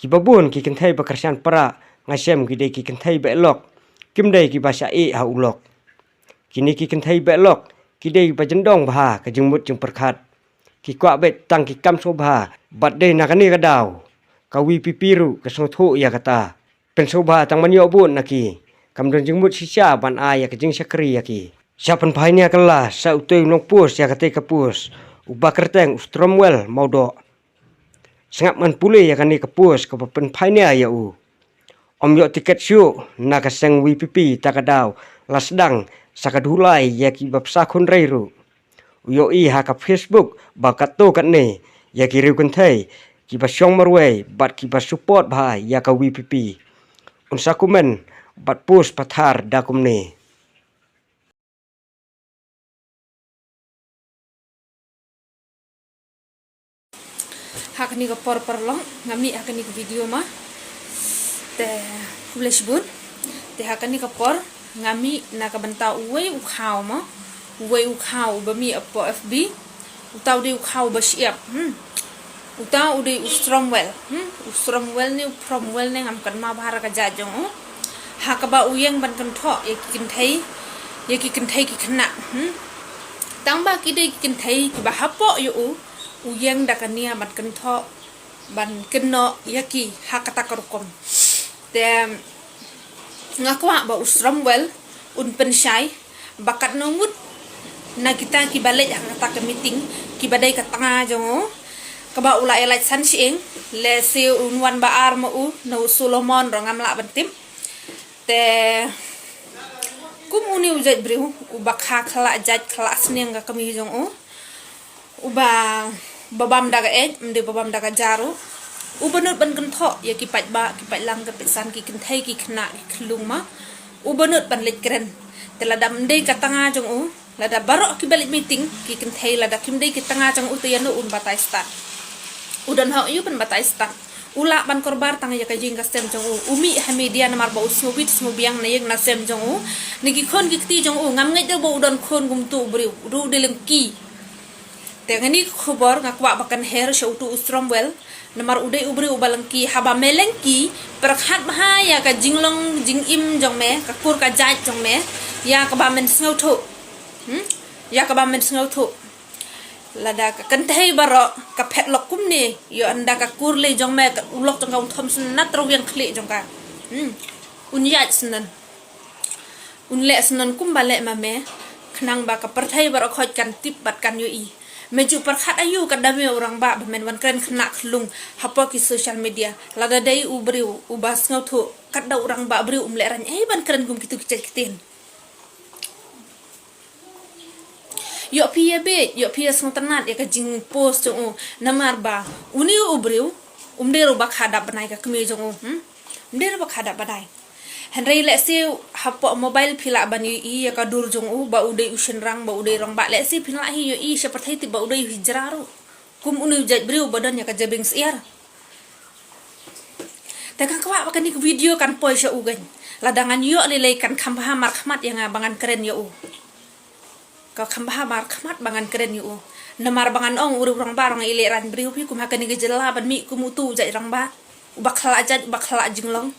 babun ki kentai bakarsian para ngasem gide ki kentai belok kimdai ki bahasa ha ulok kini ki kentai belok kidai bajendong bah ka jengmut jeng perkat ki kwa bet tang ki kam sobha bat dei nakani kadaw kawi pipiru ka sotho ya kata pen sobha tang manyo bun naki kam don jengmut sisa ban aya ka jeng sakri ya ki siapan phainia kala sa utoi nong pus ya kate kapus ubakerteng ustromwel maudo sengap man pule ya kani kapus ka pen phainia ya u om yo tiket syu nakaseng WPP takadaw lasdang sakadhulai ya ki bapsa khun reiru yo i ha ka Facebook bakato kan ne ya ki riu kan thai ki ba syong marwei bat ki ba support bha ya ka WPP unsa kumen bat pus pathar dakum ne hakni ko por long ngami hakni ko video ma te flash bun te hakni ko por ngami nakabanta uwe ukhaw ma uwe ukhaw ba mi apo FB utaw de ukhaw ba siap utaw de ustromwell ni promwell ne ngam kan ma bahara ka jajong hakaba uyeng ban kan tho ye kin thai ki khna tang ba ki de kin thai ki ba hapo yu uyeng dakania mat kan tho ban kenno yaki hakata karukom te ngakwa ba ustromwell un pensyai bakat nongut na kita ki balik hakata ke meeting ki badai ka tanga jong ka ba ula elai san sieng le se unwan ba ar mo no Solomon ro ngamla bantim te kum uni ujat briu ubakha khala jaj khala sneng ka kami jong uba babam daga mde babam daga jaru ubanut ban kan tho ya ki pat lang ka pesan ki kenthai ki khna klung ma ubanut ban lek kren telada mde ka tanga jong lada barok ki balik meeting ki kenthai lada kimde ki tanga jong utayano un batai stat udan ha yu ban batai stat ula ban korbar tanga ya ka jing ka sem jong umi ha media namar ba usmobit smobiang na yeng na sem jong niki khon ki ti jong ngam ngai de bo udan khon gum tu briu ru delem ki tengani khobor ngakwa bakan her shautu ustromwell namar udai ubri ubalengki haba melengki perkhat bahaya ka jinglong jingim jongme ka kur ka jaj jongme ya ka ba men snau tho ya ka ba men snau tho lada ka kanthai baro ka phet lok kum ne yo anda ka kur le jongme ka ulok jong ka thom sun nat ro yang khli jong ka un yaj snan un le snan kum bale ma me khnang ba ka perthai baro khoj kan tip bat kan yo i meju perkhat ayu kadame orang ba men wan kren khna khlung hapo ki social media lada dai ubriu ubas ngau thu kadda orang ba briu umle ran ban kren gum kitu kitin yo pia sng tanat ya ka jing post jong namar ba uni ubriu umdero ba khada banai ka kmi jong umdero ba khada banai Henry let's see hapo mobile pila ban yu i ya ka dur jong ba udai ushen rang ba udai rong ba let's see pila hi yu i seperti ti ba udai hijraru kum unu jaj briu badan ya ka jabing siar ta kan kwa ba kan ni video kan poi sha ugan ladangan yu lelai kan khambha mar khmat yang bangan keren yu ka khambha mar khmat bangan keren yu namar bangan ong uru rong ba rong ile ran briu pi kum ha kan ni gejela ban mi kum tu jaj rang ba ubakhala jinglong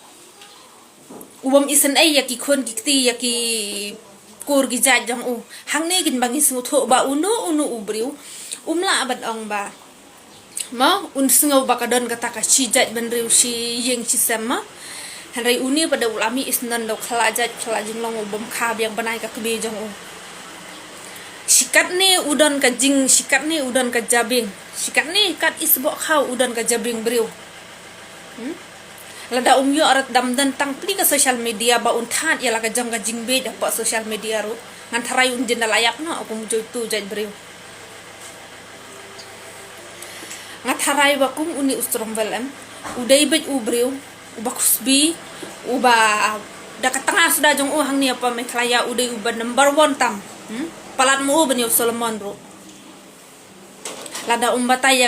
ubam isen ai yaki khon kikti yaki kur gi jajang hangne gin bangi singu tho ba unu ubriu umla abad ong ba ma un singu bakadon kata ka chijat benriu si yeng chisema hanrai uni pada ulami isnan do khala jinglong ubam khab yang banai ka kebe jong sikat ne udon ka jing sikat ne udon ka jabing sikat ne kat isbo khaw udon ka jabing briu lada umyo arat damdan tang pli ka social media ba unthat ya laga jam ka jingbe da pa social media ru ngan tharai un jenda layak no aku mujo tu jaj briu ngat tharai ba kum uni ustromwell udai bet ubriu uba kusbi uba da ka tanga sudah jong hang ni apa me klaya udai uba number 1 tam palat mo ben yo Solomon ru lada umbataya